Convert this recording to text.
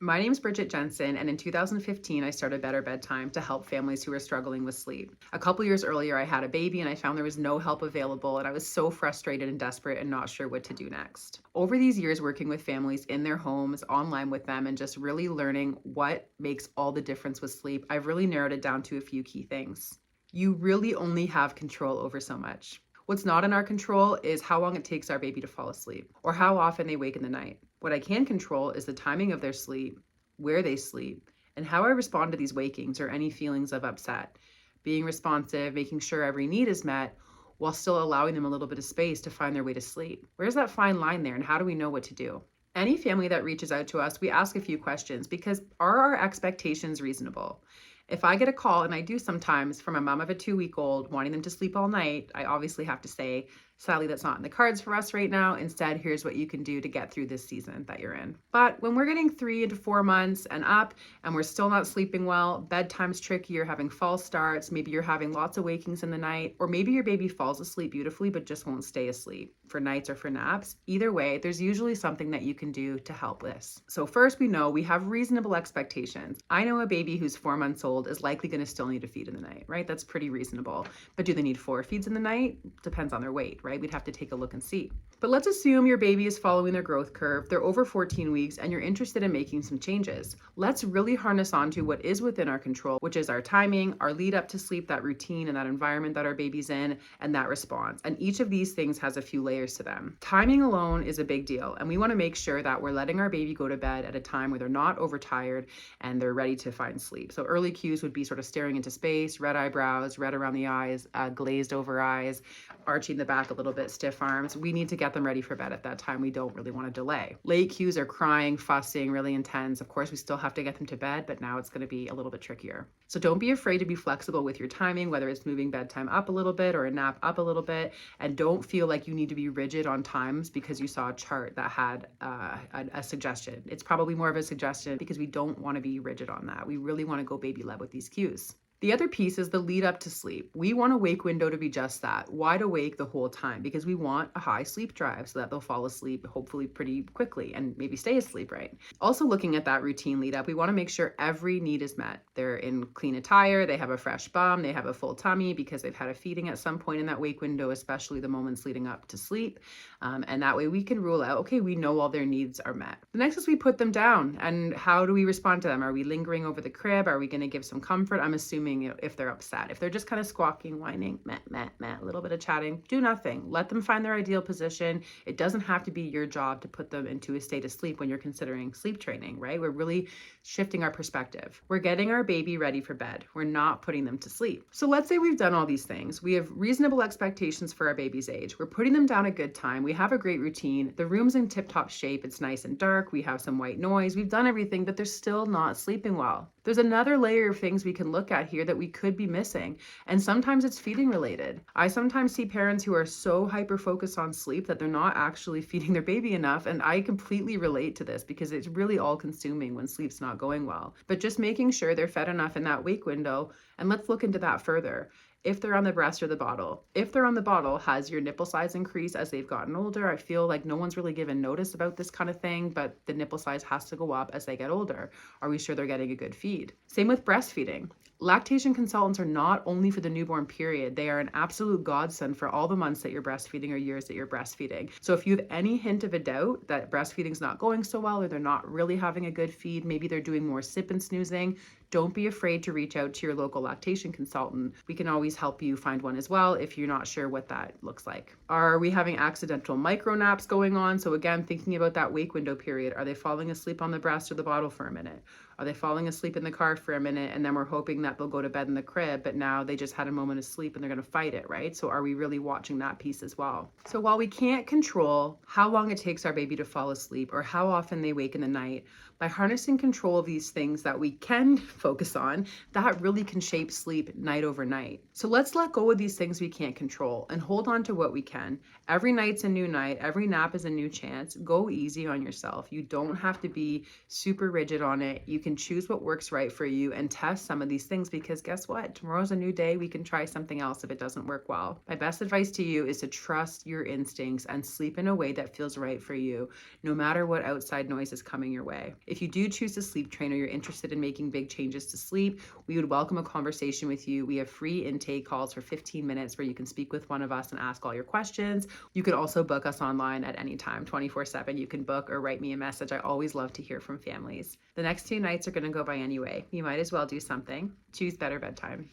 My name is Bridget Jensen, and in 2015, I started Better Bedtime to help families who are struggling with sleep. A couple years earlier, I had a baby and I found there was no help available, and I was so frustrated and desperate and not sure what to do next. Over these years, working with families in their homes, online with them, and just really learning what makes all the difference with sleep, I've really narrowed it down to a few key things. You really only have control over so much. What's not in our control is how long it takes our baby to fall asleep or how often they wake in the night. What I can control is the timing of their sleep, where they sleep, and how I respond to these wakings or any feelings of upset. Being responsive, making sure every need is met, while still allowing them a little bit of space to find their way to sleep. Where's that fine line there, and how do we know what to do? Any family that reaches out to us, we ask a few questions because are our expectations reasonable? If I get a call, and I do sometimes, from a mom of a 2-week old wanting them to sleep all night, I obviously have to say, sadly, that's not in the cards for us right now. Instead, here's what you can do to get through this season that you're in. But when we're getting 3 to 4 months and up, and we're still not sleeping well, bedtime's tricky, you're having false starts, maybe you're having lots of wakings in the night, or maybe your baby falls asleep beautifully but just won't stay asleep for nights or for naps. Either way, there's usually something that you can do to help this. So first, we know we have reasonable expectations. I know a baby who's 4 months old is likely going to still need a feed in the night, right? That's pretty reasonable. But do they need 4 feeds in the night? Depends on their weight, right? We'd have to take a look and see. But let's assume your baby is following their growth curve, they're over 14 weeks, and you're interested in making some changes. Let's really harness onto what is within our control, which is our timing, our lead up to sleep, that routine and that environment that our baby's in, and that response. And each of these things has a few layers to them. Timing alone is a big deal, and we want to make sure that we're letting our baby go to bed at a time where they're not overtired and they're ready to find sleep. So early cues would be sort of staring into space, red eyebrows, red around the eyes, glazed over eyes, arching the back a little bit, stiff arms. We need to get them ready for bed at that time. We don't really want to delay. Late cues are crying, fussing, really intense. Of course, we still have to get them to bed, but now it's going to be a little bit trickier. So don't be afraid to be flexible with your timing, whether it's moving bedtime up a little bit or a nap up a little bit. And don't feel like you need to be rigid on times because you saw a chart that had a suggestion. It's probably more of a suggestion because we don't want to be rigid on that. We really want to go baby led with these cues. The other piece is the lead up to sleep. We want a wake window to be just that, wide awake the whole time, because we want a high sleep drive so that they'll fall asleep hopefully pretty quickly and maybe stay asleep, right? Also looking at that routine lead up, we want to make sure every need is met. They're in clean attire, they have a fresh bum, they have a full tummy because they've had a feeding at some point in that wake window, especially the moments leading up to sleep. And that way we can rule out, okay, we know all their needs are met. The next is we put them down, and how do we respond to them? Are we lingering over the crib? Are we going to give some comfort? I'm assuming if they're upset. If they're just kind of squawking, whining, meh, meh, meh, a little bit of chatting, do nothing. Let them find their ideal position. It doesn't have to be your job to put them into a state of sleep when you're considering sleep training, right? We're really shifting our perspective. We're getting our baby ready for bed. We're not putting them to sleep. So let's say we've done all these things. We have reasonable expectations for our baby's age. We're putting them down a good time. We have a great routine. The room's in tip-top shape. It's nice and dark. We have some white noise. We've done everything, but they're still not sleeping well. There's another layer of things we can look at here that we could be missing. And sometimes it's feeding related. I sometimes see parents who are so hyper focused on sleep that they're not actually feeding their baby enough. And I completely relate to this because it's really all consuming when sleep's not going well. But just making sure they're fed enough in that wake window. And let's look into that further. If they're on the breast or the bottle. If they're on the bottle, has your nipple size increased as they've gotten older? I feel like no one's really given notice about this kind of thing, but the nipple size has to go up as they get older. Are we sure they're getting a good feed? Same with breastfeeding. Lactation consultants are not only for the newborn period, they are an absolute godsend for all the months that you're breastfeeding or years that you're breastfeeding. So if you have any hint of a doubt that breastfeeding's not going so well or they're not really having a good feed, maybe they're doing more sip and snoozing, don't be afraid to reach out to your local lactation consultant. We can always help you find one as well if you're not sure what that looks like. Are we having accidental micro naps going on? So again, thinking about that wake window period, are they falling asleep on the breast or the bottle for a minute? Are they falling asleep in the car for a minute and then we're hoping that they'll go to bed in the crib, but now they just had a moment of sleep and they're going to fight it, right? So are we really watching that piece as well? So while we can't control how long it takes our baby to fall asleep or how often they wake in the night, by harnessing control of these things that we can focus on, that really can shape sleep night over night. So let's let go of these things we can't control and hold on to what we can. Every night's a new night. Every nap is a new chance. Go easy on yourself. You don't have to be super rigid on it. You can choose what works right for you and test some of these things because guess what? Tomorrow's a new day. We can try something else if it doesn't work well. My best advice to you is to trust your instincts and sleep in a way that feels right for you, no matter what outside noise is coming your way. If you do choose to sleep train or you're interested in making big changes to sleep, we would welcome a conversation with you. We have free intake calls for 15 minutes where you can speak with one of us and ask all your questions. You can also book us online at any time, 24/7. You can book or write me a message. I always love to hear from families. The next 2 nights are going to go by anyway. You might as well do something. Choose Better Bedtime.